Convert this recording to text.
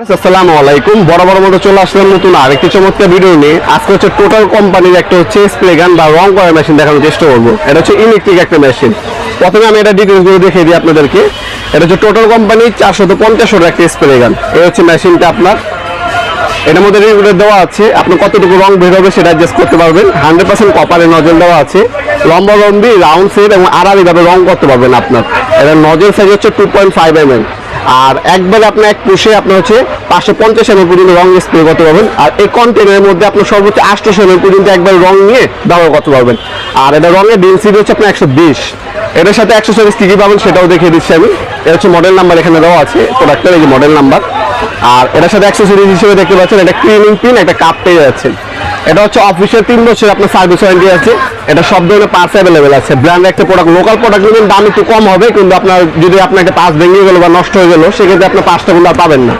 আসসালামু আলাইকুম। বরাবর মতো চলে আসলাম নতুন আরেকটি চমৎকার ভিডিও নিয়ে। আজকে হচ্ছে টোটাল কোম্পানির একটা হচ্ছে স্প্রে গান বা রং করার মেশিন দেখানোর চেষ্টা করবো। এটা হচ্ছে ইলেকট্রিক একটা মেশিন। প্রথমে আমি এটা ডিটেলসগুলো দেখিয়ে দিই আপনাদেরকে। এটা হচ্ছে টোটাল কোম্পানি 450 একটা স্প্রে গান। এই হচ্ছে মেশিনটা আপনার। এটার মধ্যে রেগুলেটর দেওয়া আছে, আপনি কতটুকু রং বের হবে সেটা অ্যাডজাস্ট করতে পারবেন। 100% কপারের নজল দেওয়া আছে, লম্বা লম্বি রাউন্ড সেট এবং আড়াআড়িভাবে রং করতে পারবেন আপনার। এটা নজল সাইজ হচ্ছে 2.5 mm। আর একবারে আপনি এক পুষে আপনার হচ্ছে 550 ml পর্যন্ত রং স্প্রে করতে পারবেন। আর এই কন্টেনারের মধ্যে আপনার সর্বোচ্চ 800 ml পর্যন্ত একবার রং নিয়ে ব্যবহার করতে পারবেন। আর এটা রঙের ডেন্সিটি হচ্ছে আপনার 120। এটার সাথে অ্যাক্সেসরিজ কী কী পাবেন সেটাও দেখিয়ে দিচ্ছি আমি। এটা হচ্ছে মডেল নাম্বার এখানে দেওয়া আছে, প্রোডাক্টের এই যে মডেল নাম্বার। আর এটার সাথে অ্যাক্সেসরিজ হিসেবে দেখতে পাচ্ছেন এটা ক্লিনিং পিন, একটা কাপ পেয়ে যাচ্ছেন। এটা হচ্ছে অফিসের 3 বছর আপনার সার্ভিস ওয়ারেন্টি আছে। এটা সব ধরনের পার্টস অ্যাভেলেবেল আছে। ব্র্যান্ড একটা প্রোডাক্ট, লোকাল প্রোডাক্ট নেবেন দাম একটু কম হবে, কিন্তু আপনার যদি আপনার একটা পার্টস ভেঙে গেলো বা নষ্ট হয়ে গেলো সেক্ষেত্রে আপনার পার্টসটা কিন্তু আর পাবেন না।